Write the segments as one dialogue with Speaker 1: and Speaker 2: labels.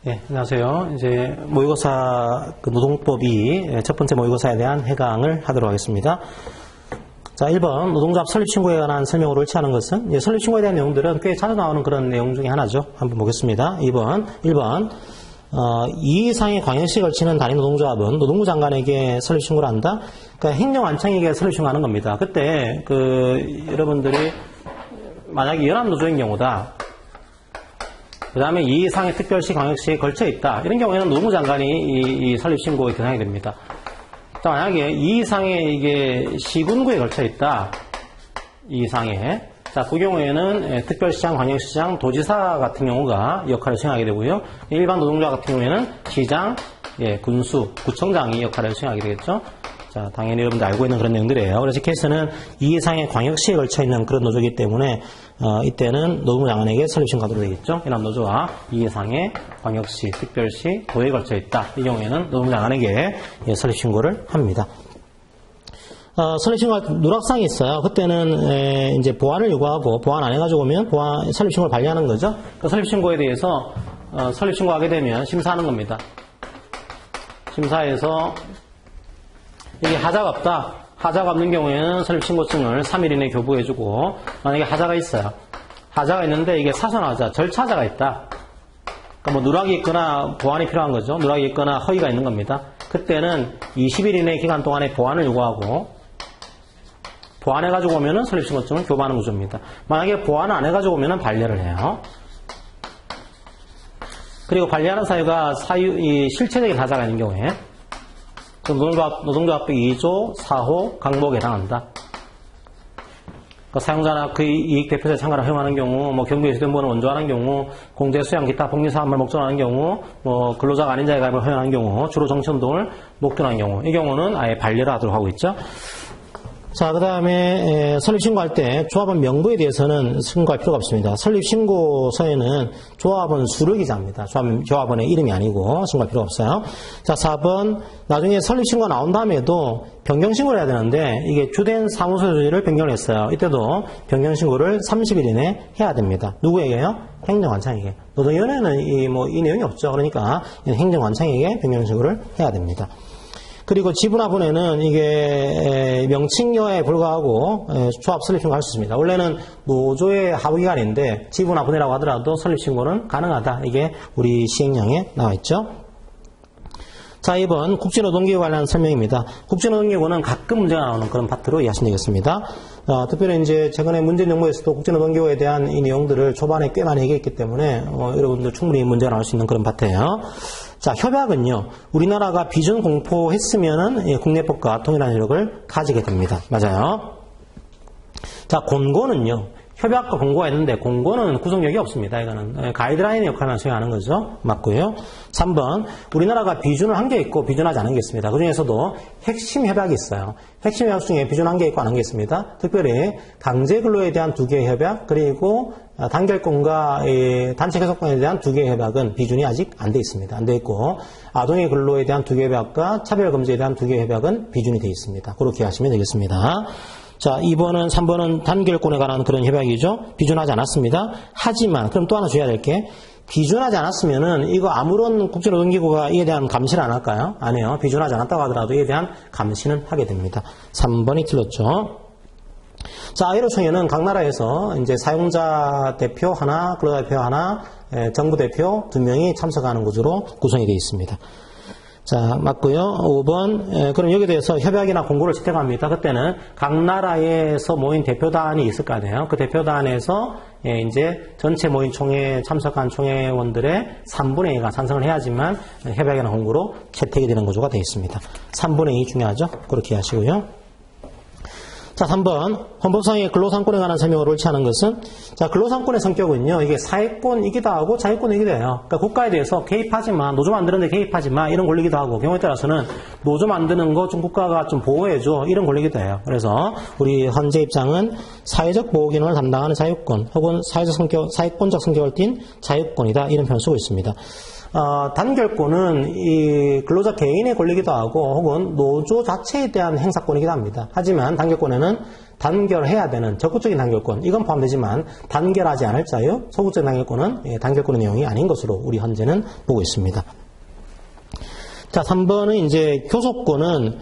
Speaker 1: 예, 안녕하세요. 이제 모의고사 노동법이 첫 번째 모의고사에 대한 해강을 하도록 하겠습니다. 자, 1번 노동조합 설립신고에 관한 설명으로 옳지 않은 것은 설립신고에 대한 내용들은 꽤 자주 나오는 그런 내용 중에 하나죠. 한번 보겠습니다. 1번 이 이상의 광역시에 걸치는 단위 노동조합은 노동부 장관에게 설립신고를 한다. 그러니까 행정안창에게 설립신고하는 겁니다. 그때 여러분들이 만약에 연합노조인 경우다. 그 다음에 이 이상의 특별시, 광역시에 걸쳐 있다. 이런 경우에는 노동부 장관이 이 설립신고의 대상이 됩니다. 자, 만약에 이 이상의 이게 시군구에 걸쳐 있다. 이 이상의. 자, 그 경우에는 특별시장, 광역시장, 도지사 같은 경우가 역할을 수행하게 되고요. 일반 노동조합 같은 경우에는 시장, 군수, 구청장이 역할을 수행하게 되겠죠. 자, 당연히 여러분들 알고 있는 그런 내용들이에요. 그래서 이 케이스는 이 이상의 광역시에 걸쳐 있는 그런 노조이기 때문에 이때는 노동부 장관에게 설립신고하도록 되겠죠. 연합노조와 이 이상의 광역시, 특별시, 도에 걸쳐 있다. 이 경우에는 노동부 장관에게 설립신고를 합니다. 설립신고할 누락사항이 있어요. 그때는 이제 보완을 요구하고 보완 안 해가지고 오면 설립신고를 발휘하는 거죠. 그 설립신고에 대해서 설립신고하게 되면 심사하는 겁니다. 심사에서 이게 하자가 없다. 하자가 없는 경우에는 설립신고증을 3일 이내에 교부해주고, 만약에 하자가 있어요. 하자가 있는데 이게 사선하자, 절차자가 있다. 그러니까 뭐 누락이 있거나 보완이 필요한 거죠. 누락이 있거나 허위가 있는 겁니다. 그때는 20일 이내 기간 동안에 보완을 요구하고, 보완해가지고 오면은 설립신고증을 교부하는 구조입니다. 만약에 보완을 안 해가지고 오면은 반려를 해요. 그리고 반려하는 사유가 이 실체적인 하자가 있는 경우에, 노동조합법 2조 4호 강목에 해당한다. 그러니까 사용자나 그 이익 대표자의 참가를 허용하는 경우, 경비의 주된본을 원조하는 경우, 공제 수양 기타 복리사업을 목전하는 경우, 근로자가 아닌 자의 가입을 허용하는 경우, 주로 정치운동을 목전하는 경우, 이 경우는 아예 반려를 하도록 하고 있죠. 자, 그 다음에 설립신고할 때 조합원 명부에 대해서는 신고할 필요가 없습니다. 설립신고서에는 조합원 수를 기재합니다. 조합원의 이름이 아니고 신고할 필요가 없어요. 자, 4번 나중에 설립신고가 나온 다음에도 변경신고를 해야 되는데 이게 주된 사무소 소지를 변경을 했어요. 이때도 변경신고를 30일 이내에 해야 됩니다. 누구에게요? 행정관청에게. 노동위원회는 이 내용이 없죠. 그러니까 행정관청에게 변경신고를 해야 됩니다. 그리고 지분화분해는 이게 명칭여에 불과하고 조합 설립신고 할 수 있습니다. 원래는 노조의 하부기관인데 지분화분해라고 하더라도 설립신고는 가능하다. 이게 우리 시행령에 나와 있죠. 자, 2번 국제노동기구 관련 설명입니다. 국제노동기구는 가끔 문제가 나오는 그런 파트로 이해하시면 되겠습니다. 특별히 이제 최근에 문제정보에서도 국제노동기구에 대한 이 내용들을 초반에 꽤 많이 얘기했기 때문에 여러분들 충분히 문제가 나올 수 있는 그런 파트예요. 자, 협약은요, 우리나라가 비준 공포했으면은 국내법과 동일한 효력을 가지게 됩니다. 맞아요. 자, 공고는요, 협약과 공고가 있는데 공고는 구속력이 없습니다. 이거는 가이드라인의 역할만 수행하는 거죠. 맞고요. 3번 우리나라가 비준을 한 게 있고 비준하지 않은 게 있습니다. 그 중에서도 핵심 협약이 있어요. 핵심 협약 중에 비준 한 게 있고 안 한 게 있습니다. 특별히 강제근로에 대한 2개의 협약, 그리고 단결권과 단체 계속권에 대한 2개의 협약은 비준이 아직 안 돼 있습니다. 안 돼 있고 아동의 근로에 대한 2개의 협약과 차별금지에 대한 2개의 협약은 비준이 돼 있습니다. 그렇게 하시면 되겠습니다. 자, 2번은, 3번은 단결권에 관한 그런 협약이죠. 비준하지 않았습니다. 하지만, 그럼 또 하나 줘야 될 게, 비준하지 않았으면은, 이거 아무런 국제노동기구가 이에 대한 감시를 안 할까요? 안 해요. 비준하지 않았다고 하더라도 이에 대한 감시는 하게 됩니다. 3번이 틀렸죠. 자, ILO총회는 각 나라에서 이제 사용자 대표 하나, 근로자 대표 하나, 정부 대표 2명이 참석하는 구조로 구성이 되어 있습니다. 자, 맞고요. 5번. 그럼 여기에 대해서 협약이나 공고를 채택합니다. 그때는 각 나라에서 모인 대표단이 있을 거 아니에요. 그 대표단에서 이제 전체 모인 총회에 참석한 총회원들의 3분의 2가 찬성을 해야지만 협약이나 공고로 채택이 되는 구조가 되어 있습니다. 3분의 2 중요하죠. 그렇게 하시고요. 자, 3번. 헌법상의 근로상권에 관한 설명을 옳지 않은 것은, 자, 근로상권의 성격은요, 이게 사회권이기도 하고 자유권이기도 해요. 그러니까 국가에 대해서 개입하지 마, 노조 만드는 데 개입하지 마, 이런 권리기도 하고, 경우에 따라서는 노조 만드는 거 좀 국가가 좀 보호해줘, 이런 권리기도 해요. 그래서 우리 헌재 입장은 사회적 보호 기능을 담당하는 자유권, 혹은 사회권적 성격을 띤 자유권이다, 이런 표현을 쓰고 있습니다. 단결권은 이 근로자 개인의 권리이기도 하고 혹은 노조 자체에 대한 행사권이기도 합니다. 하지만 단결권에는 단결해야 되는 적극적인 단결권, 이건 포함되지만 단결하지 않을 자유, 소극적인 단결권은 단결권의 내용이 아닌 것으로 우리 현재는 보고 있습니다. 자, 3번은 이제 교섭권은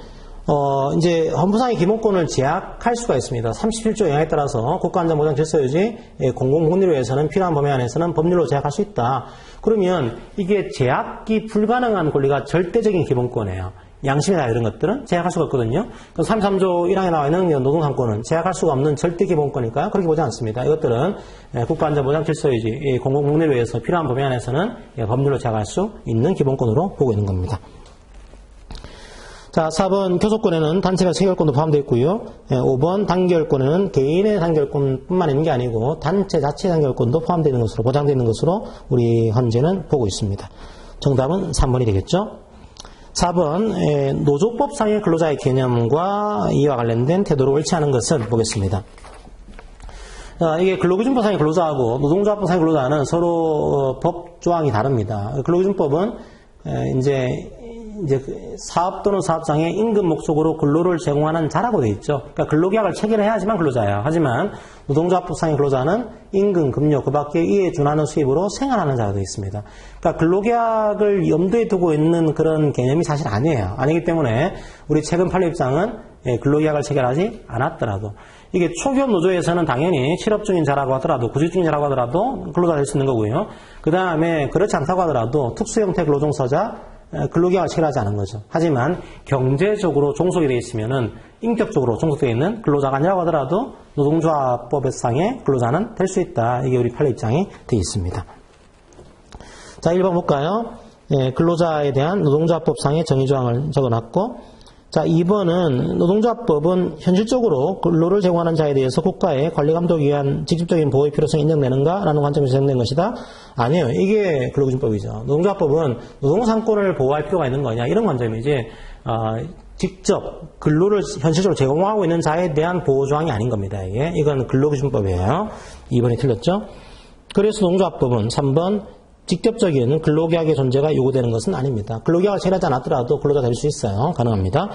Speaker 1: 이제 헌법상의 기본권을 제약할 수가 있습니다. 37조 영향에 따라서 국가안전보장 질서유지, 공공복리를 위해서는 필요한 범위 안에서는 법률로 제약할 수 있다. 그러면 이게 제약이 불가능한 권리가 절대적인 기본권이에요. 양심이나 이런 것들은 제약할 수가 없거든요. 33조 1항에 나와 있는 노동상권은 제약할 수가 없는 절대 기본권이니까요. 그렇게 보지 않습니다. 이것들은 국가안전보장 질서유지, 공공복리를 위해서 필요한 범위 안에서는 법률로 제약할 수 있는 기본권으로 보고 있는 겁니다. 자, 4번 교섭권에는 단체가 체결권도 포함되어 있고요. 5번 단결권에는 개인의 단결권뿐만 있는 게 아니고 단체 자체 단결권도 포함되어 있는 것으로 보장되어 있는 것으로 우리 현재는 보고 있습니다. 정답은 3번이 되겠죠. 4번 노조법상의 근로자의 개념과 이와 관련된 태도로 일치하는 것은 보겠습니다. 이게 근로기준법상의 근로자하고 노동조합법상의 근로자는 서로 법 조항이 다릅니다. 근로기준법은 이제 사업 또는 사업장의 임금 목적으로 근로를 제공하는 자라고 되어 있죠. 그러니까 근로계약을 체결해야지만 근로자예요. 하지만 노동조합법상의 근로자는 임금, 급료, 그 밖에 이에 준하는 수입으로 생활하는 자가 되어 있습니다. 그러니까 근로계약을 염두에 두고 있는 그런 개념이 사실 아니에요. 아니기 때문에 우리 최근 판례 입장은 근로계약을 체결하지 않았더라도 이게 초기업 노조에서는 당연히 실업 중인 자라고 하더라도 구직 중인 자라고 하더라도 근로자 될 수 있는 거고요. 그 다음에 그렇지 않다고 하더라도 특수형태 근로종사자 근로계약을 체결하지 않은 거죠. 하지만 경제적으로 종속이 되어 있으면은 인격적으로 종속되어 있는 근로자가 아니라고 하더라도 노동조합법상의 근로자는 될 수 있다. 이게 우리 판례 입장이 되어 있습니다. 자, 1번 볼까요? 근로자에 대한 노동조합법상의 정의조항을 적어놨고, 자, 2번은 노동조합법은 현실적으로 근로를 제공하는 자에 대해서 국가의 관리감독에 의한 직접적인 보호의 필요성이 인정되는가? 라는 관점에서 제정된 것이다. 아니에요. 이게 근로기준법이죠. 노동조합법은 노동상권을 보호할 필요가 있는 거냐? 이런 관점이지, 직접 근로를 현실적으로 제공하고 있는 자에 대한 보호조항이 아닌 겁니다. 이건 근로기준법이에요. 2번이 틀렸죠? 그래서 노동조합법은 3번 직접적인 근로계약의 존재가 요구되는 것은 아닙니다. 근로계약을 체결하지 않았더라도 근로자 될 수 있어요. 가능합니다.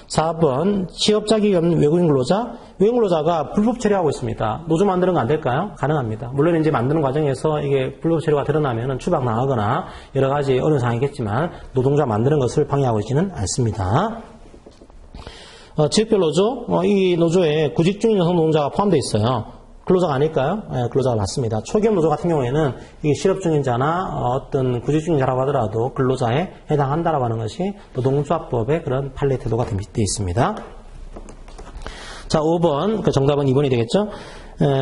Speaker 1: 4번 취업자격이 없는 외국인 근로자. 외국인 근로자가 불법 체류하고 있습니다. 노조 만드는 거 안 될까요? 가능합니다. 물론 이제 만드는 과정에서 이게 불법 체류가 드러나면 추방 나가거나 여러 가지 어려운 상황이겠지만 노동자 만드는 것을 방해하고 있지는 않습니다. 지역별 노조. 이 노조에 구직 중인 여성 노동자가 포함되어 있어요. 근로자가 아닐까요? 근로자가 맞습니다. 초기업 노조 같은 경우에는 이게 실업 중인자나 어떤 구직 중인자라고 하더라도 근로자에 해당한다라고 하는 것이 노동조합법의 그런 판례 태도가 되어 있습니다. 자, 5번, 그 정답은 2번이 되겠죠?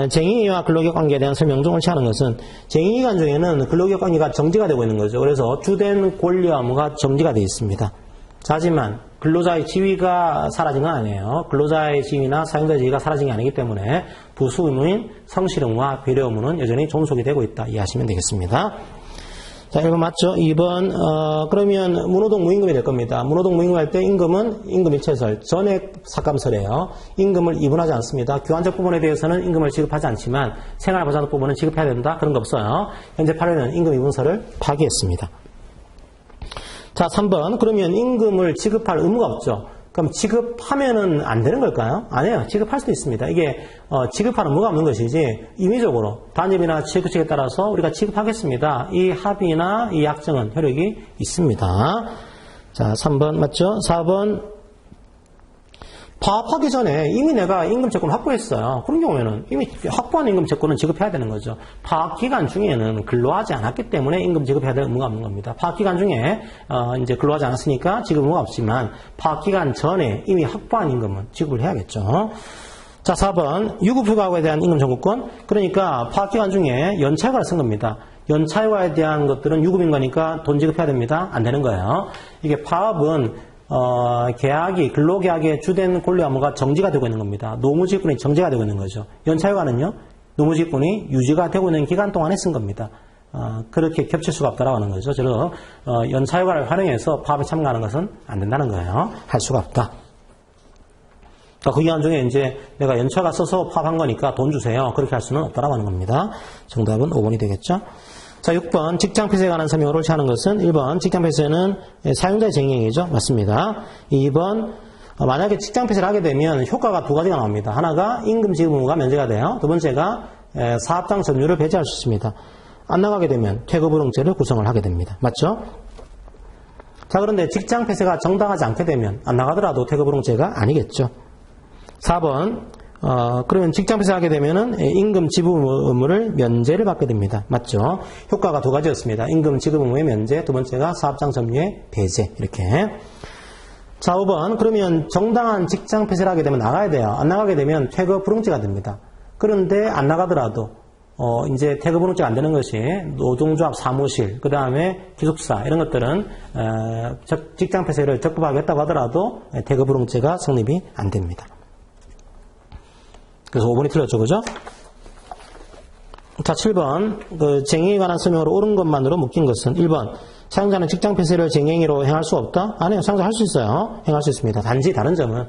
Speaker 1: 쟁의와 근로계약 관계에 대한 설명 중 옳지 않은 것은 쟁의기간 중에는 근로계약 관계가 정지가 되고 있는 거죠. 그래서 주된 권리 의무가 정지가 되어 있습니다. 자, 하지만 근로자의 지위가 사라진 건 아니에요. 근로자의 지위나 사용자의 지위가 사라진 게 아니기 때문에 부수 의무인 성실 의무와 배려 의무는 여전히 존속이 되고 있다. 이해하시면 되겠습니다. 자, 1번 맞죠? 2번 그러면 무노동 무임금이 될 겁니다. 무노동 무임금 할 때 임금은 임금 일체설, 전액 삭감설이에요. 임금을 이분하지 않습니다. 교환적 부분에 대해서는 임금을 지급하지 않지만 생활보장 부분은 지급해야 된다. 그런 거 없어요. 현재 판례는 임금 이분설을 파기했습니다. 자, 3번. 그러면 임금을 지급할 의무가 없죠. 그럼 지급하면은 안 되는 걸까요? 아니에요. 지급할 수도 있습니다. 이게 지급하는 의무가 없는 것이지 임의적으로 단협이나 지급책에 따라서 우리가 지급하겠습니다. 이 합의나 이 약정은 효력이 있습니다. 자, 3번 맞죠? 4번. 파업하기 전에 이미 내가 임금 채권을 확보했어요. 그런 경우에는 이미 확보한 임금 채권은 지급해야 되는 거죠. 파업 기간 중에는 근로하지 않았기 때문에 임금 지급해야 될 의무가 없는 겁니다. 파업 기간 중에 이제 근로하지 않았으니까 지급 의무가 없지만 파업 기간 전에 이미 확보한 임금은 지급을 해야겠죠. 자, 4번 유급휴가에 대한 임금 청구권. 그러니까 파업 기간 중에 연차휴가를 쓴 겁니다. 연차휴가에 대한 것들은 유급인 거니까 돈 지급해야 됩니다. 안 되는 거예요. 이게 파업은 계약이, 근로계약의 주된 권리 의무가 정지가 되고 있는 겁니다. 노무직군이 정지가 되고 있는 거죠. 연차휴가는요, 노무직군이 유지가 되고 있는 기간 동안에 쓴 겁니다. 그렇게 겹칠 수가 없다라고 하는 거죠. 즉, 연차휴가를 활용해서 파업에 참가하는 것은 안 된다는 거예요. 할 수가 없다. 그 기간 중에 이제 내가 연차가 써서 파업한 거니까 돈 주세요. 그렇게 할 수는 없다라고 하는 겁니다. 정답은 5번이 되겠죠. 자, 6번 직장폐쇄에 관한 설명을 옳지 않은 것은 1번 직장폐쇄는 사용자의 쟁의행위죠. 맞습니다. 2번 만약에 직장 폐쇄를 하게 되면 효과가 두 가지가 나옵니다. 하나가 임금 지급 의무가 면제가 돼요. 두 번째가 사업장 점유를 배제할 수 있습니다. 안 나가게 되면 퇴거불응죄를 구성을 하게 됩니다. 맞죠? 자, 그런데 직장 폐쇄가 정당하지 않게 되면 안 나가더라도 퇴거불응죄가 아니겠죠. 4번 그러면 직장 폐쇄하게 되면은 임금 지급 의무를 면제를 받게 됩니다. 맞죠? 효과가 두 가지였습니다. 임금 지급 의무의 면제, 두 번째가 사업장 점유의 배제. 이렇게. 자, 5번 그러면 정당한 직장 폐쇄를 하게 되면 나가야 돼요. 안 나가게 되면 퇴거불응죄가 됩니다. 그런데 안 나가더라도 이제 퇴거불응죄가 안 되는 것이 노동조합 사무실, 그 다음에 기숙사 이런 것들은 직장 폐쇄를 적법하게 했다고 하더라도 퇴거불응죄가 성립이 안 됩니다. 그래서 5번이 틀렸죠, 그죠? 자, 7번 쟁행에 관한 설명으로 옳은 것만으로 묶인 것은 1번 사용자는 직장 폐쇄를 쟁행위로 행할 수 없다? 아니요, 사용자 할 수 있어요. 행할 수 있습니다. 단지 다른 점은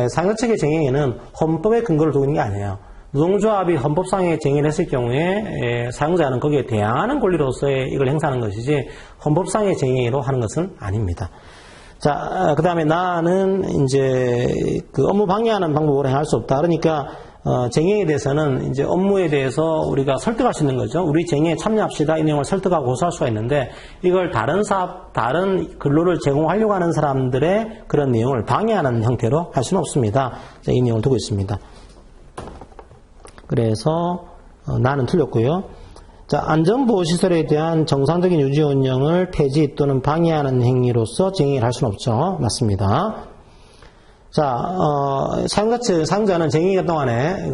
Speaker 1: 사용자 측의 쟁행에는 헌법의 근거를 두고 있는 게 아니에요. 노동조합이 헌법상의 쟁행을 했을 경우에 사용자는 거기에 대항하는 권리로서의 이걸 행사하는 것이지 헌법상의 쟁행위로 하는 것은 아닙니다. 자, 그 다음에 나는 이제 그 업무 방해하는 방법으로 행할 수 없다. 그러니까 쟁행에 대해서는 이제 업무에 대해서 우리가 설득할 수 있는 거죠. 우리 쟁행에 참여합시다. 이 내용을 설득하고 고소할 수가 있는데 이걸 다른 다른 근로를 제공하려고 하는 사람들의 그런 내용을 방해하는 형태로 할 수는 없습니다. 자, 이 내용을 두고 있습니다. 그래서 나는 틀렸고요. 자, 안전보호시설에 대한 정상적인 유지 운영을 폐지 또는 방해하는 행위로서 쟁행을 할 수는 없죠. 맞습니다. 자, 사용자는 쟁행 동안에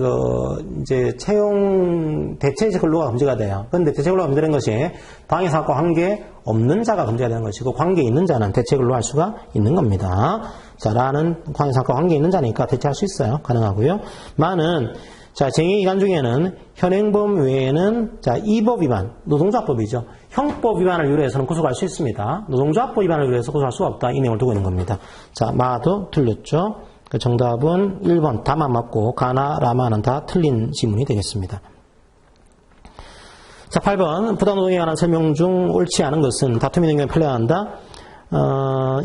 Speaker 1: 이제 채용 대체 근로가 금지가 돼요. 그런데 대체 근로가 금지된 것이 방해 사고 관계 없는 자가 금지가 되는 것이고 관계 있는 자는 대체 근로 할 수가 있는 겁니다. 자, 라는 방해 사고 관계 있는 자니까 대체할 수 있어요. 가능하고요. 만은 자, 쟁행 기간 중에는 현행범 외에는 자, 이법 위반, 노동조합법이죠. 형법 위반을 유래해서는 구속할 수 있습니다. 노동조합법 위반을 유래해서 구속할 수가 없다. 이 내용을 두고 있는 겁니다. 자, 마도 틀렸죠. 그 정답은 1번 다만 맞고 가나 라마는 다 틀린 지문이 되겠습니다. 자, 8번 부당노동에 관한 설명 중 옳지 않은 것은 다툼이 있는 경우에 판례한다.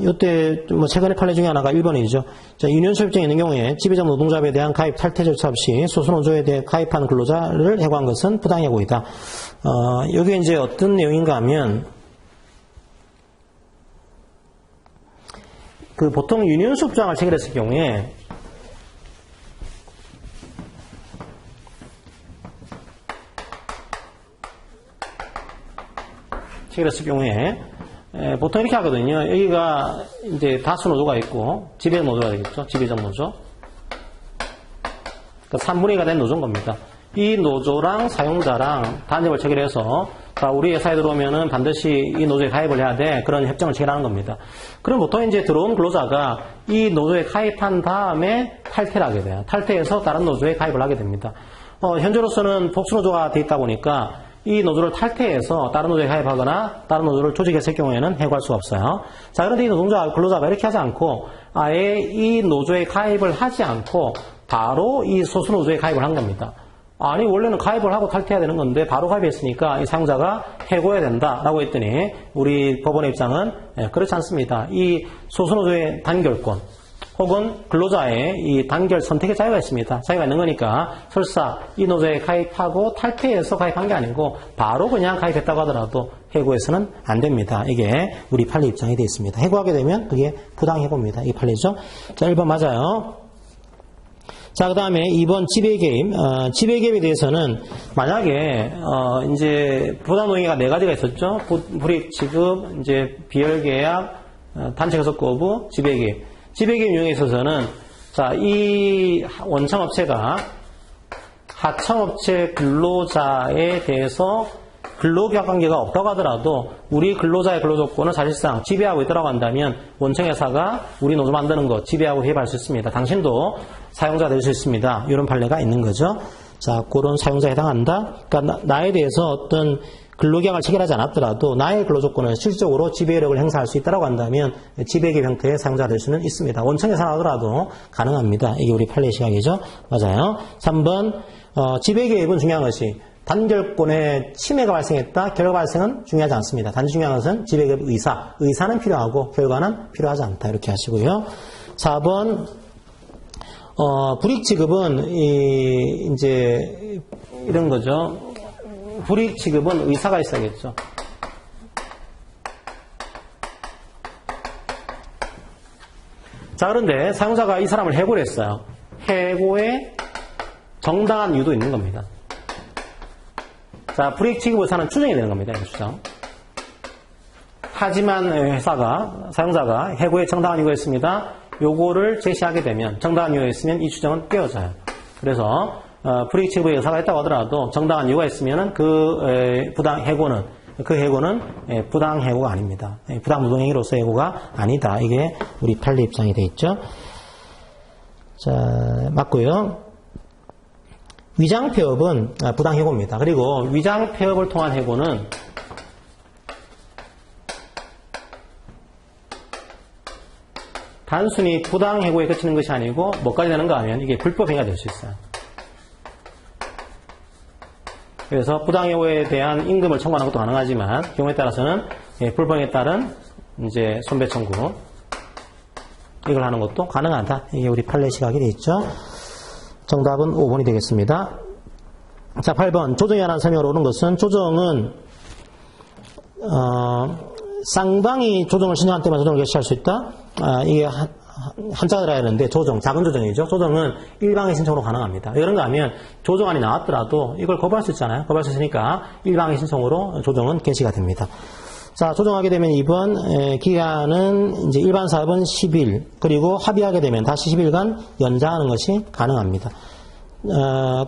Speaker 1: 요때 뭐 최근의 판례 중에 하나가 1번이죠. 자, 유니언소협정에 있는 경우에 지배적 노동조합에 대한 가입 탈퇴 절차 없이 소수노조에 대해 가입한 근로자를 해고한 것은 부당해고이다. 여기 이제 어떤 내용인가 하면 그 보통 유니언소 조항을 체결했을 경우에 보통 이렇게 하거든요. 여기가 이제 다수 노조가 있고 지배 노조가 되겠죠. 지배적 노조. 그러니까 3분의 2가 된 노조인 겁니다. 이 노조랑 사용자랑 단협을 체결해서 우리 회사에 들어오면은 반드시 이 노조에 가입을 해야 돼. 그런 협정을 체결하는 겁니다. 그럼 보통 이제 들어온 근로자가 이 노조에 가입한 다음에 탈퇴를 하게 돼요. 탈퇴해서 다른 노조에 가입을 하게 됩니다. 현재로서는 복수노조가 돼 있다 보니까 이 노조를 탈퇴해서 다른 노조에 가입하거나 다른 노조를 조직했을 경우에는 해고할 수가 없어요. 자, 그런데 이 근로자가 이렇게 하지 않고 아예 이 노조에 가입을 하지 않고 바로 이 소수노조에 가입을 한 겁니다. 아니, 원래는 가입을 하고 탈퇴해야 되는 건데 바로 가입했으니까 이 사용자가 해고해야 된다라고 했더니 우리 법원의 입장은 그렇지 않습니다. 이 소수노조의 단결권 혹은 근로자의 이 단결 선택의 자유가 있습니다. 자유가 있는 거니까 설사 이 노조에 가입하고 탈퇴해서 가입한 게 아니고 바로 그냥 가입했다고 하더라도 해고해서는 안 됩니다. 이게 우리 판례 입장이 되어 있습니다. 해고하게 되면 그게 부당해고입니다. 이게 판례죠. 자, 1번 맞아요. 자, 그 다음에 2번 지배개입. 지배개입에 대해서는 만약에 이제 부당노동행위가 4가지가 있었죠. 불이익 지급, 이제 비열계약, 단체교섭 거부, 지배개입. 지배개입 유형에 있어서는 자, 이 원청업체가 하청업체 근로자에 대해서 근로계약 관계가 없다고 하더라도 우리 근로자의 근로조건을 사실상 지배하고 있다고 한다면 원청회사가 우리 노조 만드는 거 지배하고 해입할 수 있습니다. 당신도 사용자 될 수 있습니다. 이런 판례가 있는 거죠. 자, 그런 사용자에 해당한다. 그러니까 나에 대해서 어떤 근로계약을 체결하지 않았더라도 나의 근로조건을 실질적으로 지배력을 행사할 수 있다고 한다면 지배개입 형태의 사용자가 될 수는 있습니다. 원청회사가 하더라도 가능합니다. 이게 우리 판례 시각이죠. 맞아요. 3번 지배개입은 중요한 것이 단결권의 침해가 발생했다. 결과 발생은 중요하지 않습니다. 단지 중요한 것은 지배개입 의사는 필요하고 결과는 필요하지 않다. 이렇게 하시고요. 4번, 불이익 지급은, 이제, 이런 거죠. 불이익 지급은 의사가 있어야겠죠. 자, 그런데 사용자가 이 사람을 해고를 했어요. 해고에 정당한 이유도 있는 겁니다. 자, 불이익 지급 의사는 추정이 되는 겁니다. 이 추정. 하지만 회사가, 사용자가 해고에 정당한 이유가 있습니다. 요거를 제시하게 되면, 정당한 이유가 있으면 이 추정은 깨어져요. 그래서, 불이익 지급의 의사가 있다고 하더라도 정당한 이유가 있으면은 부당 해고는 부당 해고가 아닙니다. 부당 노동행위로서 해고가 아니다. 이게 우리 판례 입장이 돼 있죠. 자, 맞고요. 위장폐업은 부당 해고입니다. 그리고 위장폐업을 통한 해고는 단순히 부당 해고에 그치는 것이 아니고 뭐까지 되는가 하면 이게 불법 행위가 될 수 있어요. 그래서 부당 해고에 대한 임금을 청구하는 것도 가능하지만 경우에 따라서는 불법에 따른 이제 손배 청구 이걸 하는 것도 가능하다. 이게 우리 판례 시각이 되어 있죠. 정답은 5번이 되겠습니다. 자, 8번 조정에 관한 설명을 오는 것은 조정은 쌍방이 조정을 신청할 때만 조정을 개시할 수 있다. 이게 한자가 들어야 하는데 조정, 작은 조정이죠. 조정은 일방의 신청으로 가능합니다. 왜 그런가 하면 조정안이 나왔더라도 이걸 거부할 수 있잖아요. 거부할 수 있으니까 일방의 신청으로 조정은 개시가 됩니다. 자, 조정하게 되면 2번 기간은 이제 일반 사업은 10일 그리고 합의하게 되면 다시 10일간 연장하는 것이 가능합니다.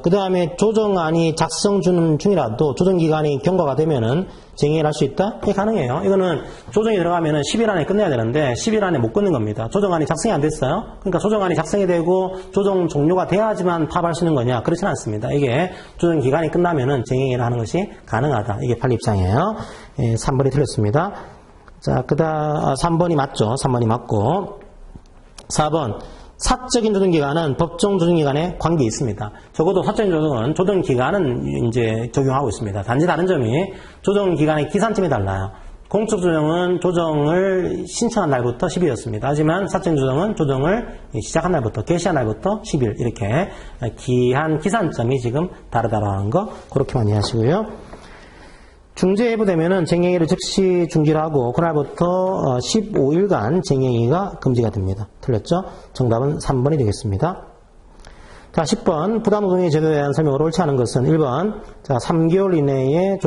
Speaker 1: 그 다음에 조정안이 작성 중이라도 조정기간이 경과가 되면은 쟁의를 할 수 있다? 이게 가능해요. 이거는 조정이 들어가면은 10일 안에 끝내야 되는데 10일 안에 못 끝낸 겁니다. 조정안이 작성이 안 됐어요. 그러니까 조정안이 작성이 되고 조정 종료가 돼야지만 파업할 수 있는 거냐? 그렇지는 않습니다. 이게 조정기간이 끝나면은 쟁의를 하는 것이 가능하다. 이게 판례 입장이에요. 3번이 틀렸습니다. 자, 그다음 3번이 맞죠. 3번이 맞고 4번 사적인 조정기간은 법정 조정기간에 관계 있습니다. 적어도 사적인 조정은 조정기간은 이제 적용하고 있습니다. 단지 다른 점이 조정기간의 기산점이 달라요. 공적 조정은 조정을 신청한 날부터 10일이었습니다. 하지만 사적인 조정은 조정을 시작한 날부터, 개시한 날부터 10일 이렇게 기산점이 지금 다르다라는 거 그렇게만 이해하시고요. 중재 해부되면은 쟁행위를 즉시 중지를 하고 그날부터 15일간 쟁행위가 금지가 됩니다. 틀렸죠? 정답은 3번이 되겠습니다. 자, 10번 부당노동행위 제도에 대한 설명을 옳지 않은 것은 1번 자, 3개월 이내에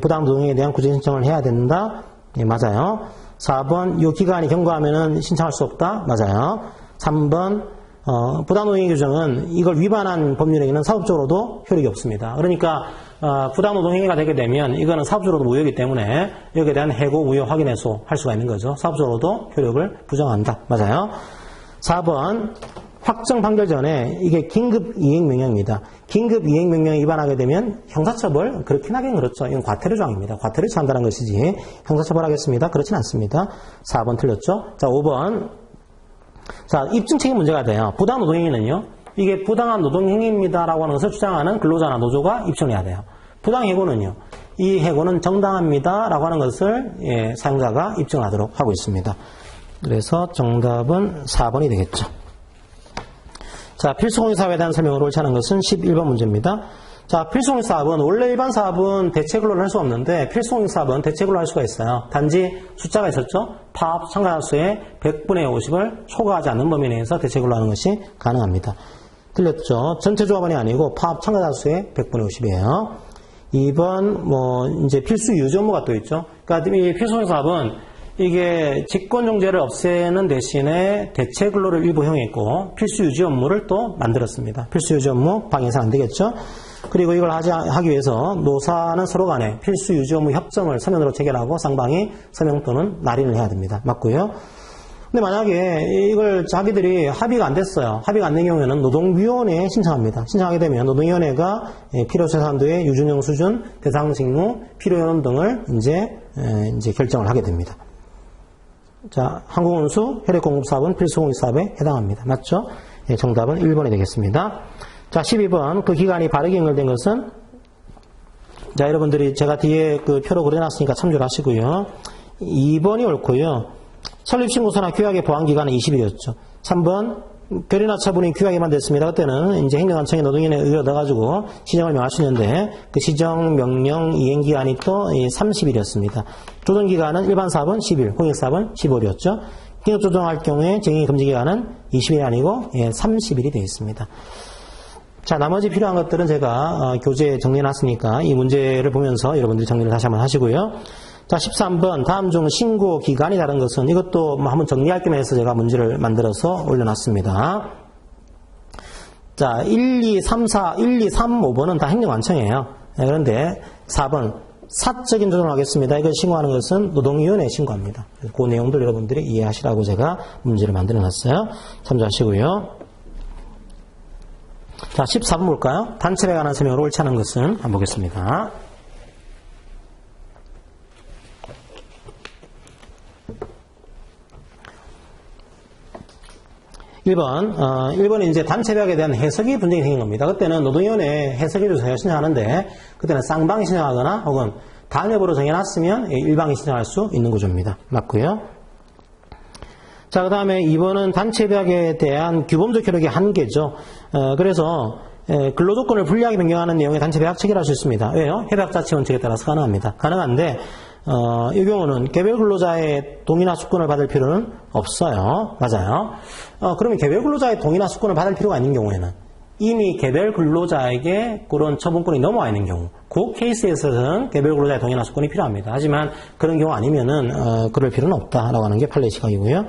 Speaker 1: 부당노동행위에 대한 구제 신청을 해야 된다. 네, 맞아요. 4번 이 기간이 경과하면은 신청할 수 없다. 맞아요. 3번 부당노동행위 규정은 이걸 위반한 법률행위는 사업적으로도 효력이 없습니다. 그러니까 부당노동행위가 되게 되면 이거는 사업적으로도 무효이기 때문에 여기에 대한 해고, 무효 확인해소 할 수가 있는 거죠. 사업적으로도 효력을 부정한다. 맞아요. 4번 확정 판결 전에 이게 긴급 이행명령입니다. 긴급 이행명령에 위반하게 되면 형사처벌 그렇긴 하긴 그렇죠. 이건 과태료 조항입니다. 과태료 처한다는 것이지 형사처벌하겠습니다. 그렇진 않습니다. 4번 틀렸죠. 자, 5번 자, 입증 책임 문제가 돼요. 부당 노동행위는요. 이게 부당한 노동행위입니다라고 하는 것을 주장하는 근로자나 노조가 입증해야 돼요. 부당 해고는요. 이 해고는 정당합니다라고 하는 것을 사용자가 입증하도록 하고 있습니다. 그래서 정답은 4번이 되겠죠. 자, 필수공익사업에 대한 설명을 옳지 않은 것은 11번 문제입니다. 자, 필수공익사업은 원래 일반 사업은 대체근로를 할 수 없는데 필수공익사업은 대체근로를 할 수가 있어요. 단지 숫자가 있었죠. 파업 참가자 수의 100분의 50을 초과하지 않는 범위 내에서 대체근로하는 것이 가능합니다. 틀렸죠. 전체 조합원이 아니고 파업 참가자 수의 100분의 50이에요. 2번 이제 필수 유지 업무가 또 있죠. 그러니까 이 필수공익사업은 이게 직권정지를 없애는 대신에 대체근로를 일부 형했고 필수 유지 업무를 또 만들었습니다. 필수 유지 업무 방해해서는 안 되겠죠. 그리고 이걸 하기 위해서 노사는 서로 간에 필수 유지 업무 협정을 서면으로 체결하고 쌍방이 서명 또는 날인을 해야 됩니다. 맞고요. 근데 만약에 이걸 자기들이 합의가 안 됐어요. 합의가 안 된 경우에는 노동위원회에 신청합니다. 신청하게 되면 노동위원회가 필요재산도의 유준형 수준, 대상 직무, 필요연원 등을 이제 결정을 하게 됩니다. 자, 항공운수, 혈액공급사업은 필수공익사업에 해당합니다. 맞죠? 예, 정답은 1번이 되겠습니다. 자, 12번 그 기간이 바르게 연결된 것은 자, 여러분들이 제가 뒤에 그 표로 그려놨으니까 참조를 하시고요. 2번이 옳고요. 설립신고서나 규약의 보완기간은 20일이었죠. 3번 결의나 처분이 귀하게만 됐습니다. 그때는 이제 행정관청이 노동위원회 의결을 얻어가지고 시정을 명할 수 있는데 그 시정 명령 이행 기간이 또 30일이었습니다. 조정 기간은 일반 사업은 10일, 공익 사업은 15일이었죠. 긴급 조정할 경우에 쟁의 금지 기간은 20일이 아니고 30일이 되어 있습니다. 자, 나머지 필요한 것들은 제가 교재에 정리해놨으니까 이 문제를 보면서 여러분들이 정리를 다시 한번 하시고요. 자, 13번 다음 중 신고 기간이 다른 것은 이것도 한번 정리할 겸 해서 제가 문제를 만들어서 올려놨습니다. 자, 1, 2, 3, 5번은 다 행정관청이에요. 그런데 4번 사적인 조정을 하겠습니다. 이걸 신고하는 것은 노동위원회에 신고합니다. 그 내용들 여러분들이 이해하시라고 제가 문제를 만들어놨어요. 참조하시고요. 자, 14번 볼까요? 단체에 관한 설명으로 옳지 않은 것은 한번 보겠습니다. 1번은 이제 단체벽에 대한 해석이 분쟁이 생긴 겁니다. 그때는 노동위원회 해석해 주세요 신청하는데 그때는 쌍방이 신청하거나 혹은 단협으로 정해놨으면 일방이 신청할 수 있는 구조입니다. 맞고요. 자, 그 다음에 2번은 단체벽에 대한 규범적 효력의 한계죠. 그래서 근로조건을 불리하게 변경하는 내용의 단체배약 체결할 수 있습니다. 왜요? 협약자치 원칙에 따라서 가능합니다. 가능한데 이 경우는 개별 근로자의 동의나 수권을 받을 필요는 없어요. 맞아요. 그러면 개별 근로자의 동의나 수권을 받을 필요가 있는 경우에는 이미 개별 근로자에게 그런 처분권이 넘어와 있는 경우 그 케이스에서는 개별 근로자의 동의나 수권이 필요합니다. 하지만 그런 경우 아니면은 그럴 필요는 없다라고 하는 게 판례 시각이고요.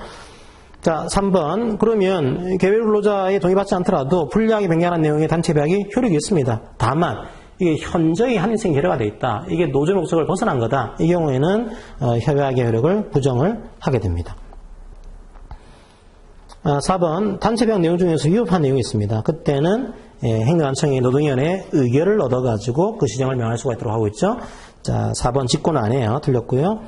Speaker 1: 자, 3번. 그러면 개별 근로자의 동의받지 않더라도 불리하게 변경하는 내용의 단체배약이 효력이 있습니다. 다만 이게 현저히 한인생 결여가 돼 있다. 이게 노조 목적을 벗어난 거다. 이 경우에는 협약의 효력을 부정을 하게 됩니다. 4번. 단체배약 내용 중에서 위법한 내용이 있습니다. 그때는 행정관청이 노동위원회의 의결을 얻어가지고 그 시정을 명할 수가 있도록 하고 있죠. 자, 4번 직권 아니에요. 틀렸고요.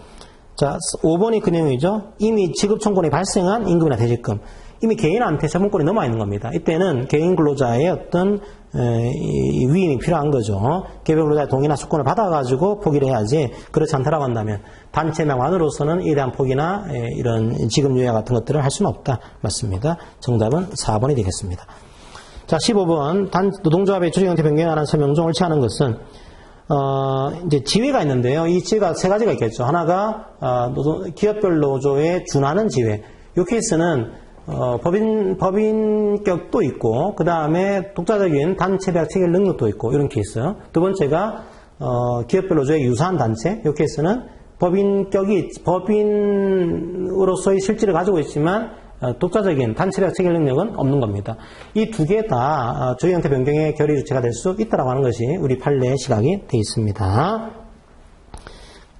Speaker 1: 자, 5번이 그 내용이죠. 이미 지급 청구권이 발생한 임금이나 퇴직금. 이미 개인한테 처분권이 넘어와 있는 겁니다. 이때는 개인 근로자의 어떤 위임이 필요한 거죠. 개별 근로자의 동의나 수권을 받아가지고 포기를 해야지. 그렇지 않다라고 한다면 단체명만으로서는 이에 대한 포기나 이런 지급 유예 같은 것들을 할 수는 없다. 맞습니다. 정답은 4번이 되겠습니다. 자, 15번 노동조합의 조직 형태 변경에 관한 설명 중 옳지 않은 것은 이제 지회가 있는데요. 이 지회가 세 가지가 있겠죠. 하나가 기업별 노조에 준하는 지회. 이 케이스는 법인격도 있고 그 다음에 독자적인 단체배약 체결 능력도 있고 이런 케이스. 두 번째가 기업별 노조의 유사한 단체. 이 케이스는 법인으로서의 실질을 가지고 있지만 독자적인 단체배약 체결 능력은 없는 겁니다. 이 두 개 다 조직 형태 변경의 결의 주체가 될 수 있다고 하는 것이 우리 판례의 시각이 되어 있습니다.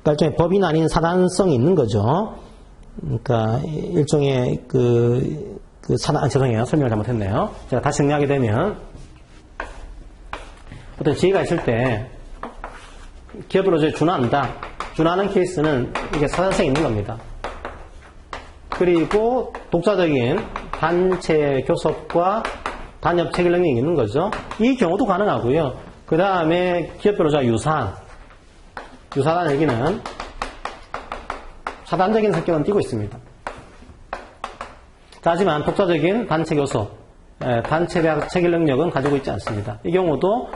Speaker 1: 그러니까 일종의 법인 아닌 사단성이 있는 거죠. 그러니까 일종의 죄송해요. 설명을 잘못했네요. 제가 다시 정리하게 되면 어떤 지위가 있을 때 기업으로 준하한다. 준하는 케이스는 이게 사단성이 있는 겁니다. 그리고 독자적인 단체 교섭과 단협 체결 능력이 있는 거죠. 이 경우도 가능하고요. 그 다음에 기업별로자 유사한 얘기는 사단적인 성격은 띠고 있습니다. 하지만 독자적인 단체 교섭, 단체배약 체결 능력은 가지고 있지 않습니다. 이 경우도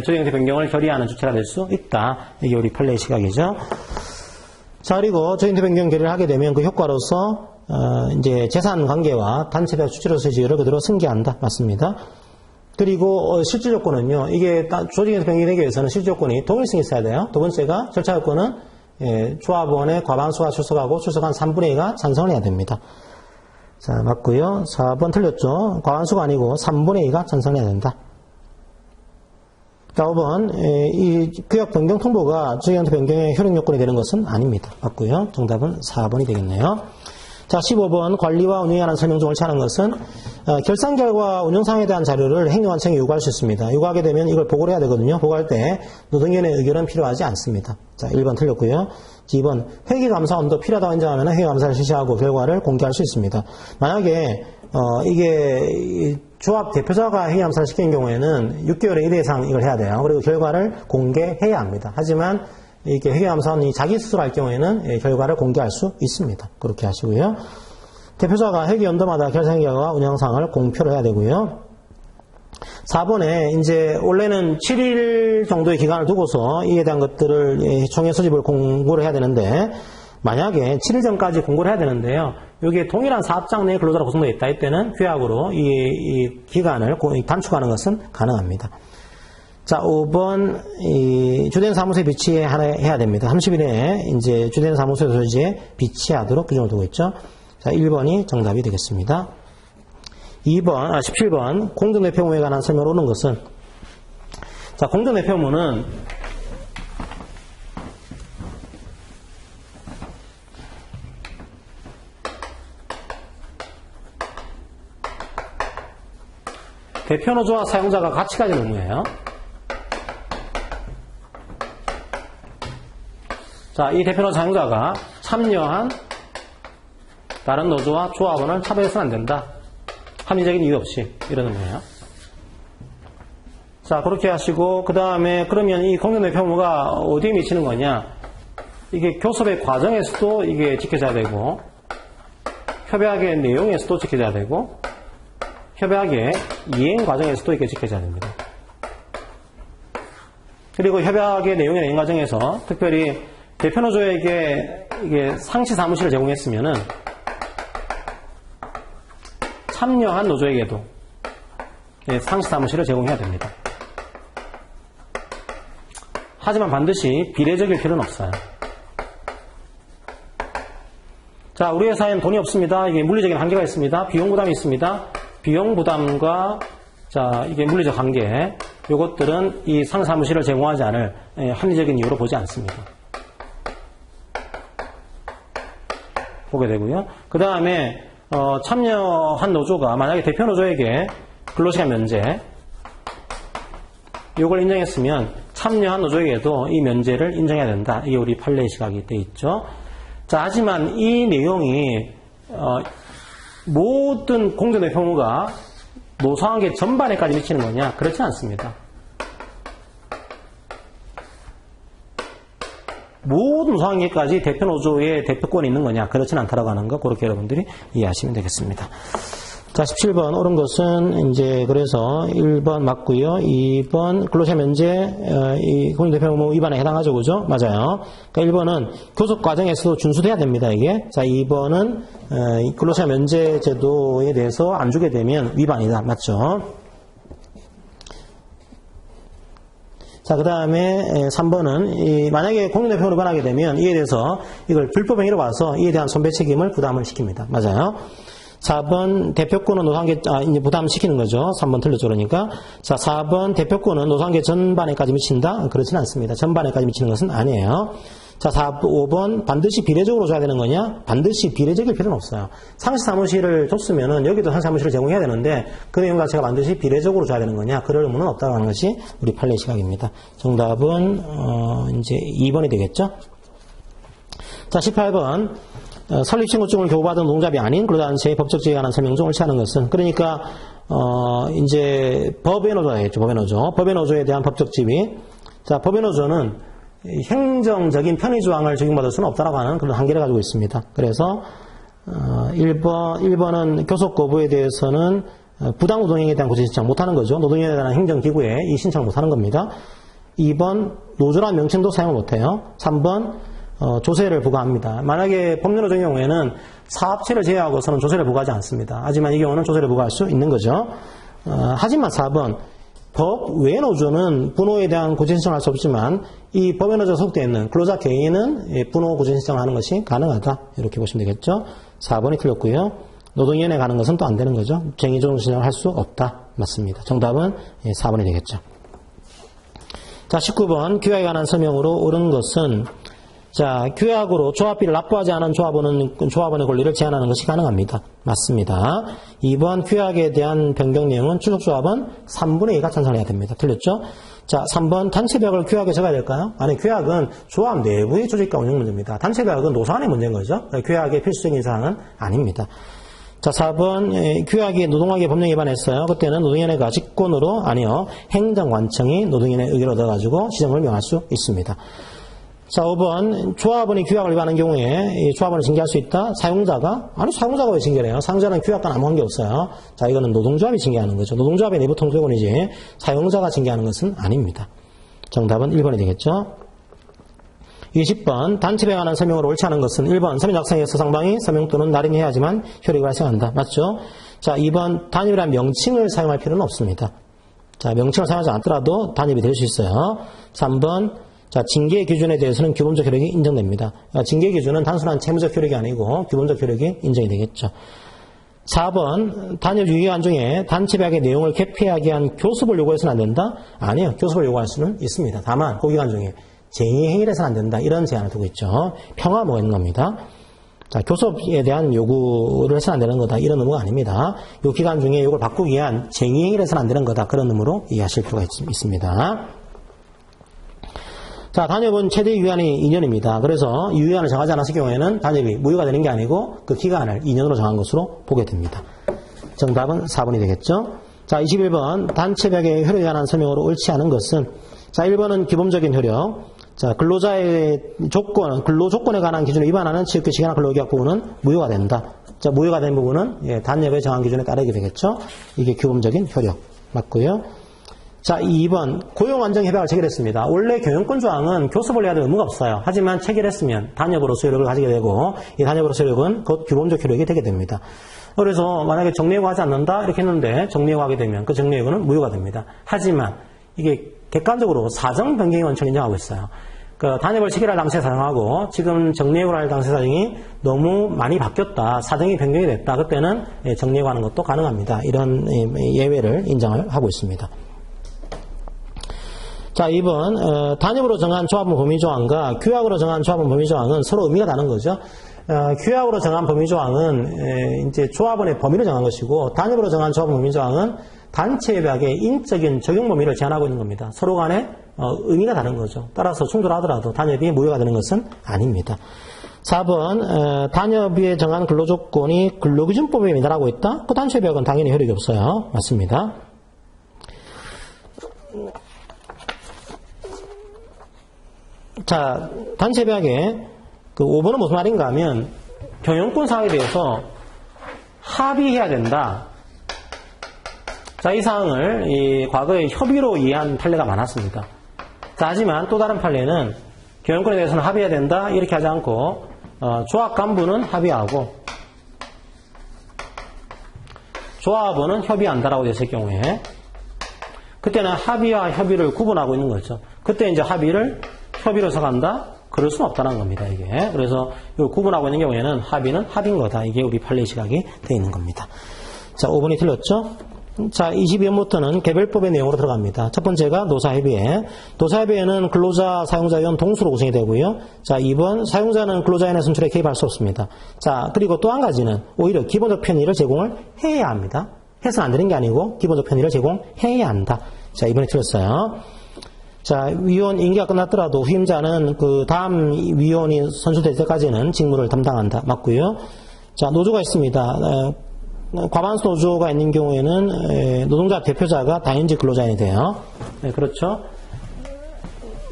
Speaker 1: 조직 형태 변경을 결의하는 주체가 될 수 있다. 이게 우리 판례의 시각이죠. 자, 그리고 조직 형태 변경 결의를 하게 되면 그 효과로서 이제 재산 관계와 단체배약 주체로서의 지위를 그대로 승계한다. 맞습니다. 그리고 실질 조건은요. 이게 조직 형태 변경이 되기 위해서는 실질 조건이 동일성이 있어야 돼요. 두 번째가 절차 요건은 조합원의 과반수가 출석하고 출석한 3분의 2가 찬성을 해야 됩니다. 자, 맞고요. 4번 틀렸죠. 과반수가 아니고 3분의 2가 찬성을 해야 된다. 자, 5번 이 규약 변경 통보가 조직 형태 변경의 효력 요건이 되는 것은 아닙니다. 맞고요. 정답은 4번이 되겠네요. 자, 15번 관리와 운영에 관한 설명 중 옳지 않은 것은 결산 결과 운영 상황에 대한 자료를 행정관청이 요구할 수 있습니다. 요구하게 되면 이걸 보고를 해야 되거든요. 보고할 때 노동위원회 의결은 필요하지 않습니다. 자, 1번 틀렸고요. 2번 회계감사원도 필요하다고 인정하면 회계감사를 실시하고 결과를 공개할 수 있습니다. 만약에 이게 조합 대표자가 회계감사를 시킨 경우에는 6개월에 1회 이상 이걸 해야 돼요. 그리고 결과를 공개해야 합니다. 하지만 이게 회계감사원이 자기 스스로 할 경우에는 결과를 공개할 수 있습니다. 그렇게 하시고요. 대표자가 회계연도마다 결산기간과 운영상을 공표를 해야 되고요. 4번에 이제 원래는 7일 정도의 기간을 두고서 이에 대한 것들을 총회 소집을 공고를 해야 되는데 만약에 7일 전까지 공고를 해야 되는데요. 여기에 동일한 사업장 내 근로자로 구성되어 있다. 이때는 규약으로 이 기간을 단축하는 것은 가능합니다. 자, 5번 주된 사무소에 비치해야 됩니다. 30일 내에 이제 주된 사무소 소지에 비치하도록 규정을 두고 있죠. 자, 1번이 정답이 되겠습니다. 17번 공정대표무에 관한 설명을 오는 것은 자, 공정대표무는 대표노조와 사용자가 같이 가진 의무예요. 자, 이 대표노조 사용자가 참여한 다른 노조와 조합원을 차별해서는 안 된다. 합리적인 이유 없이 이런 의미예요. 자, 그렇게 하시고 그 다음에 그러면 이 공정대표무가 어디에 미치는 거냐? 이게 교섭의 과정에서도 이게 지켜져야 되고 협약의 내용에서도 지켜져야 되고 협약의 이행 과정에서도 이게 지켜져야 됩니다. 그리고 협약의 내용의 이행 과정에서 특별히 대표노조에게 이게 상시 사무실을 제공했으면은 참여한 노조에게도 상시 사무실을 제공해야 됩니다. 하지만 반드시 비례적일 필요는 없어요. 자, 우리 회사에는 돈이 없습니다. 이게 물리적인 한계가 있습니다. 비용 부담이 있습니다. 비용 부담과 자, 이게 물리적 한계, 이것들은 이 상시 사무실을 제공하지 않을 합리적인 이유로 보지 않습니다. 보게 되고요. 그 다음에 참여한 노조가 만약에 대표 노조에게 근로시간 면제 이걸 인정했으면 참여한 노조에게도 이 면제를 인정해야 된다. 이게 우리 판례 시각이 되어 있죠. 자, 하지만 이 내용이 모든 공정대표무가 노사관계 전반에까지 미치는 거냐? 그렇지 않습니다. 모든 노사관계까지 대표노조의 대표권이 있는 거냐? 그렇진 않다라고 하는 거, 그렇게 여러분들이 이해하시면 되겠습니다. 자, 17번 옳은 것은 이제 그래서 1번 맞고요. 2번 근로시간 면제 이 공정대표무 위반에 해당하죠, 그죠? 맞아요. 그러니까 1번은 교섭 과정에서도 준수돼야 됩니다, 이게. 자, 2번은 근로시간 면제 제도에 대해서 안 주게 되면 위반이다, 맞죠? 자, 그 다음에 3번은 만약에 공정대표무를 위반하게 되면 이에 대해서 이걸 불법행위로 봐서 이에 대한 손배 책임을 부담을 시킵니다. 맞아요. 4번 대표권은 노사관계 이제 부담시키는 거죠. 3번 틀렸죠. 그러니까. 자, 4번 대표권은 노사관계 전반에까지 미친다? 그렇지는 않습니다. 전반에까지 미치는 것은 아니에요. 자, 5번 반드시 비례적으로 줘야 되는 거냐? 반드시 비례적일 필요는 없어요. 상시 사무실을 줬으면은 여기도 상시 사무실을 제공해야 되는데 그 내용 자체가 반드시 비례적으로 줘야 되는 거냐? 그럴 의무는 없다고 하는 것이 우리 판례 시각입니다. 정답은 이제 2번이 되겠죠? 자, 18번 설립신고증을 교부받은 노동자비 아닌 근로단체의 법적 지위에 관한 설명 중 옳지 않은 것은 그러니까 이제 법의 노조겠죠. 법의 노조에 대한 법적 지위. 자, 법의 노조는 행정적인 편의 조항을 적용받을 수는 없다라고 하는 그런 한계를 가지고 있습니다. 그래서 1번은 교섭 거부에 대해서는 부당 노동행위에 대한 고지 신청 못하는 거죠. 노동위원회에 대한 행정기구에 이 신청을 못하는 겁니다. 2번 노조라는 명칭도 사용을 못해요. 3번 조세를 부과합니다. 만약에 법률노조의 경우에는 사업체를 제외하고서는 조세를 부과하지 않습니다. 하지만 이 경우는 조세를 부과할 수 있는 거죠. 하지만 4번 법 외 노조는 분호에 대한 고지 신청을 할 수 없지만 이 법의 노조에 속되어 있는 근로자 개인은 분호 고지 신청을 하는 것이 가능하다. 이렇게 보시면 되겠죠. 4번이 틀렸고요. 노동위원회에 가는 것은 또 안 되는 거죠. 쟁의조정 신청을 할 수 없다. 맞습니다. 정답은 4번이 되겠죠. 자, 19번 규약에 관한 설명으로 옳은 것은 자, 규약으로 조합비를 납부하지 않은 조합원의 권리를 제한하는 것이 가능합니다. 맞습니다. 2번 규약에 대한 변경 내용은 출석조합원 3분의 2가 찬성을 해야 됩니다. 틀렸죠? 자, 3번 단체배약을 규약에 적어야 될까요? 아니, 규약은 조합 내부의 조직과 운영 문제입니다. 단체배약은 노사관의 문제인 거죠. 규약의 필수적인 사항은 아닙니다. 자, 4번 규약이 노동관계 법령 위반했어요. 그때는 노동위원회가 직권으로 아니요 행정관청이 노동위원회 의결을 얻어가지고 시정을 명할 수 있습니다. 자, 5번. 조합원이 규약을 위반한 경우에 이 조합원을 징계할 수 있다. 사용자가? 아니, 사용자가 왜 징계를 해요? 사용자는 규약과 아무 관계 없어요. 자, 이거는 노동조합이 징계하는 거죠. 노동조합의 내부 통제권이지 사용자가 징계하는 것은 아닙니다. 정답은 1번이 되겠죠. 20번. 단체에 관한 설명으로 옳지 않은 것은 1번. 서면 작성에서 상방이 서명 또는 나름이 해야지만 효력이 발생한다. 맞죠? 자, 2번. 단협이란 명칭을 사용할 필요는 없습니다. 자, 명칭을 사용하지 않더라도 단협이 될 수 있어요. 3번. 자, 징계 기준에 대해서는 규범적 효력이 인정됩니다. 징계 기준은 단순한 채무적 효력이 아니고 규범적 효력이 인정이 되겠죠. 4번. 단협 유의안 중에 단체 계약의 내용을 개폐하게 한 교습을 요구해서는 안 된다? 아니요. 교습을 요구할 수는 있습니다. 다만 그 기간 중에 쟁의행위를 해서는 안 된다. 이런 제한을 두고 있죠. 평화모가 있는 겁니다. 자, 교섭에 대한 요구를 해서는 안 되는 거다. 이런 의무가 아닙니다. 이 기간 중에 이걸 바꾸기 위한 쟁의행위를 해서는 안 되는 거다. 그런 의무로 이해하실 필요가 있습니다. 자, 단협은 최대 유효한이 2년입니다. 그래서 유효한을 정하지 않았을 경우에는 단협이 무효가 되는 게 아니고 그 기간을 2년으로 정한 것으로 보게 됩니다. 정답은 4번이 되겠죠. 자, 21번. 단체백의 효력에 관한 설명으로 옳지 않은 것은 자, 1번은 기본적인 효력. 자, 근로자의 조건, 근로 조건에 관한 기준을 위반하는 취업규칙이나 근로계약 부분은 무효가 된다. 자, 무효가 된 부분은 단협의 정한 기준에 따르게 되겠죠. 이게 기본적인 효력 맞고요. 자, 2번. 고용안정협약을 체결했습니다. 원래 경영권 조항은 교섭을 해야 될 의무가 없어요. 하지만 체결했으면 단협으로서 효력을 가지게 되고 이 단협으로서 효력은 곧 규범적 효력이 되게 됩니다. 그래서 만약에 정리해고하지 않는다 이렇게 했는데 정리해고하게 되면 그 정리해고는 무효가 됩니다. 하지만 이게 객관적으로 사정 변경의 원칙을 인정하고 있어요. 그 단협을 체결할 당시에 사정하고 지금 정리해고를 할 당시 사정이 너무 많이 바뀌었다. 사정이 변경이 됐다. 그때는 정리해고하는 것도 가능합니다. 이런 예외를 인정을 하고 있습니다. 자, 2번. 단협으로 정한 조합원 범위조항과 규약으로 정한 조합원 범위조항은 서로 의미가 다른 거죠. 규약으로 정한 범위조항은 이제 조합원의 범위를 정한 것이고 단협으로 정한 조합원 범위조항은 단체협약의 인적인 적용 범위를 제한하고 있는 겁니다. 서로 간에 의미가 다른 거죠. 따라서 충돌하더라도 단협이 무효가 되는 것은 아닙니다. 4번. 단협에 정한 근로조건이 근로기준법에 위반하고 있다? 그 단체협약은 당연히 효력이 없어요. 맞습니다. 자, 단체협약에 그 5번은 무슨 말인가 하면 경영권 사항에 대해서 합의해야 된다. 자, 이 사항을 과거에 협의로 이해한 판례가 많았습니다. 자, 하지만 또 다른 판례는 경영권에 대해서는 합의해야 된다 이렇게 하지 않고 조합 간부는 합의하고 조합원은 협의한다라고 됐을 경우에 그때는 합의와 협의를 구분하고 있는 거죠. 그때 이제 합의를 협의로 서간다? 그럴 수는 없다는 겁니다, 이게. 그래서 이걸 구분하고 있는 경우에는 합의는 합의인 거다. 이게 우리 판례 시각이 되어 있는 겁니다. 자, 5번이 틀렸죠? 자, 22번부터는 개별법의 내용으로 들어갑니다. 첫 번째가 노사협의회. 노사협의회는 근로자, 사용자위원 동수로 구성이 되고요. 자, 2번, 사용자는 근로자위원회 선출에 개입할 수 없습니다. 자, 그리고 또 한 가지는 오히려 기본적 편의를 제공을 해야 합니다. 해서는 안 되는 게 아니고 기본적 편의를 제공해야 한다. 자, 2번이 틀렸어요. 자, 위원 임기가 끝났더라도 후임자는 그 다음 위원이 선출될 때까지는 직무를 담당한다. 맞고요. 자, 노조가 있습니다. 과반수 노조가 있는 경우에는 노동자 대표자가 당연직 근로자인이 돼요. 네, 그렇죠.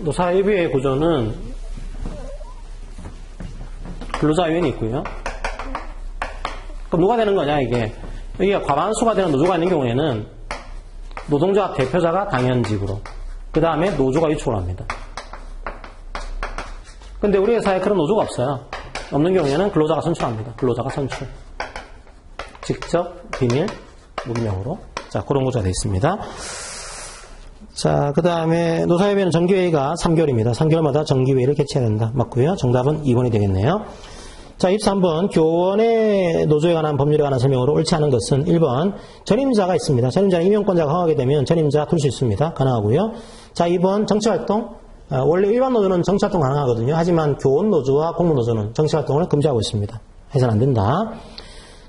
Speaker 1: 노사협의회 구조는 근로자위원이 있고요. 그럼 누가 되는 거냐, 이게. 여기가 과반수가 되는 노조가 있는 경우에는 노동자 대표자가 당연직으로 그 다음에 노조가 유축을 합니다. 근데 우리 회사에 그런 노조가 없어요. 없는 경우에는 근로자가 선출합니다. 근로자가 선출. 직접, 비밀, 문명으로. 자, 그런 구조가 되어 있습니다. 자, 그 다음에 노사협의회는 정기회의가 3개월입니다. 3개월마다 정기회의를 개최해야 된다. 맞고요. 정답은 2번이 되겠네요. 자, 23번. 교원의 노조에 관한 법률에 관한 설명으로 옳지 않은 것은 1번. 전임자가 있습니다. 전임자는 임용권자가 허가하게 되면 전임자 둘 수 있습니다. 가능하고요. 자, 2번. 정치활동. 원래 일반 노조는 정치활동 가능하거든요. 하지만 교원 노조와 공무 노조는 정치활동을 금지하고 있습니다. 해서는 안 된다.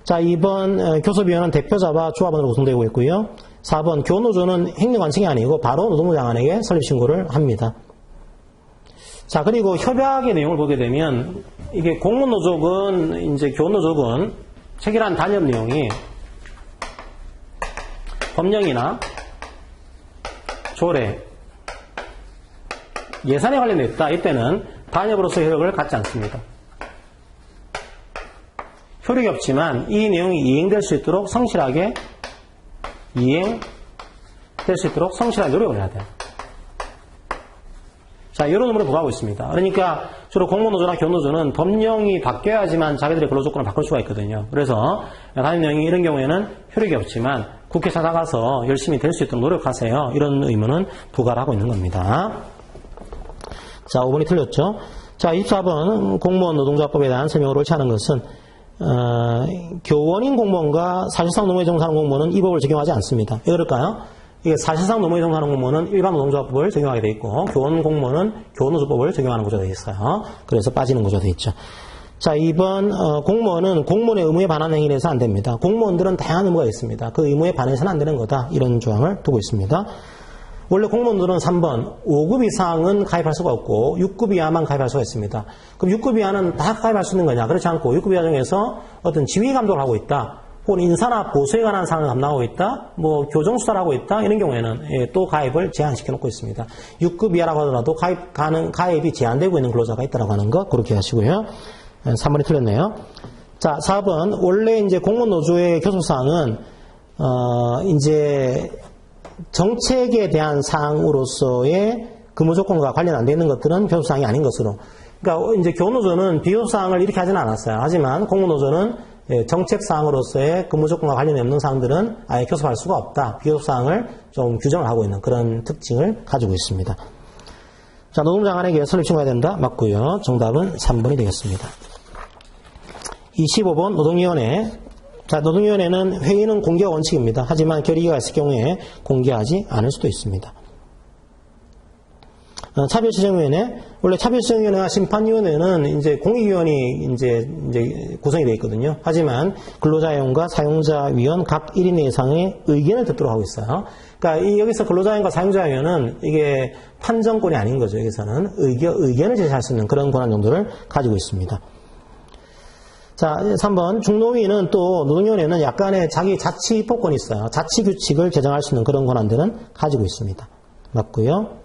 Speaker 1: 자, 2번. 교섭위원은 대표자와 조합원으로 구성되고 있고요. 4번. 교원 노조는 행정관청이 아니고 바로 노동부 장관에게 설립신고를 합니다. 자, 그리고 협약의 내용을 보게 되면 이게 공무노조군, 이제 교원노조군 체결한 단협 내용이 법령이나 조례, 예산에 관련되어 있다. 이때는 반협으로서의 효력을 갖지 않습니다. 효력이 없지만 이 내용이 이행될 수 있도록 성실하게 노력을 해야 돼요. 자, 이런 의무를 부과하고 있습니다. 그러니까 주로 공무노조나 교노조는 법령이 바뀌어야지만 자기들의 근로조건을 바꿀 수가 있거든요. 그래서 담임령이 이런 경우에는 효력이 없지만 국회 찾아가서 열심히 될 수 있도록 노력하세요. 이런 의무는 부과를 하고 있는 겁니다. 자, 5번이 틀렸죠. 자, 24번 공무원 노동조합법에 대한 설명을 옳지 않은 것은 교원인 공무원과 사실상 노무에 종사하는 공무원은 이 법을 적용하지 않습니다. 왜 그럴까요? 이게 사실상 노무에 종사하는 공무원은 일반 노동조합법을 적용하게 돼 있고 교원 공무원은 교원노조법을 적용하는 구조가 돼 있어요. 그래서 빠지는 구조가 돼 있죠. 자, 2번 공무원은 공무원의 의무에 반하는 행위를 해서 안 됩니다. 공무원들은 다양한 의무가 있습니다. 그 의무에 반해서는 안 되는 거다. 이런 조항을 두고 있습니다. 원래 공무원들은 3번 5급 이상은 가입할 수가 없고 6급 이하만 가입할 수가 있습니다. 그럼 6급 이하는 다 가입할 수 있는 거냐? 그렇지 않고 6급 이하 중에서 어떤 지휘 감독을 하고 있다. 혹은 인사나 보수에 관한 사항을 감당하고 있다. 뭐 교정수사를 하고 있다. 이런 경우에는 또 가입을 제한시켜 놓고 있습니다. 6급 이하라고 하더라도 가입이 제한되고 있는 근로자가 있다고 하는 거 그렇게 하시고요. 3번이 틀렸네요. 자, 4번 원래 이제 공무원 노조의 교섭사항은 이제 정책에 대한 사항으로서의 근무 조건과 관련 안 되어 있는 것들은 교섭사항이 아닌 것으로. 그러니까 이제 교노조는 비교섭사항을 이렇게 하지는 않았어요. 하지만 공무노조는 정책사항으로서의 근무 조건과 관련이 없는 사항들은 아예 교섭할 수가 없다. 비교섭사항을 좀 규정을 하고 있는 그런 특징을 가지고 있습니다. 자, 노동장관에게 설립 청구해야 된다. 맞고요. 정답은 3번이 되겠습니다. 25번 노동위원회. 자, 노동위원회는 회의는 공개 원칙입니다. 하지만 결의가 있을 경우에 공개하지 않을 수도 있습니다. 차별시정위원회. 원래 차별시정위원회와 심판위원회는 이제 공익위원이 이제 구성이 되어 있거든요. 하지만 근로자위원과 사용자위원 각 1인 이상의 의견을 듣도록 하고 있어요. 그러니까 여기서 근로자위원과 사용자위원은 이게 판정권이 아닌 거죠. 여기서는 의견을 제시할 수 있는 그런 권한 정도를 가지고 있습니다. 자, 3번 중노위는 또 노동위원회는 약간의 자기 자치 입법권이 있어요. 자치 규칙을 제정할 수 있는 그런 권한들은 가지고 있습니다. 맞고요.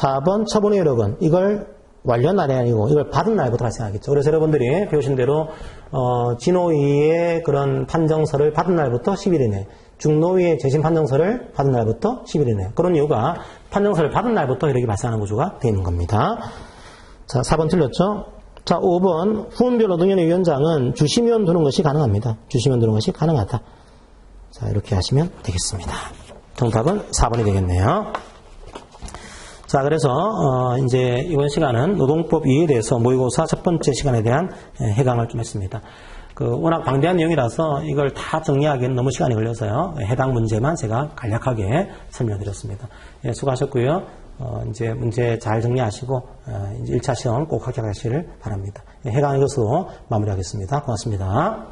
Speaker 1: 4번 처분의 효력은 이걸 완료한 날이 아니고 이걸 받은 날부터 발생하겠죠. 그래서 여러분들이 배우신 대로 진호위의 그런 판정서를 받은 날부터 10일 이내, 중노위의 재심 판정서를 받은 날부터 10일 이내. 그런 이유가 판정서를 받은 날부터 효력이 발생하는 구조가 되어 있는 겁니다. 자, 4번 틀렸죠. 자, 5번 후원별 노동위원회 위원장은 주심위원 두는 것이 가능합니다. 주심위원 두는 것이 가능하다. 자, 이렇게 하시면 되겠습니다. 정답은 4번이 되겠네요. 자, 그래서 이제 이번 시간은 노동법 이해에 대해서 모의고사 첫 번째 시간에 대한 해강을 좀 했습니다. 워낙 방대한 내용이라서 이걸 다 정리하기에는 너무 시간이 걸려서요. 해당 문제만 제가 간략하게 설명드렸습니다. 예, 수고하셨고요. 이제 문제 잘 정리하시고 이제 1차 시험 꼭 합격하시기를 바랍니다. 해강 이것으로 마무리하겠습니다. 고맙습니다.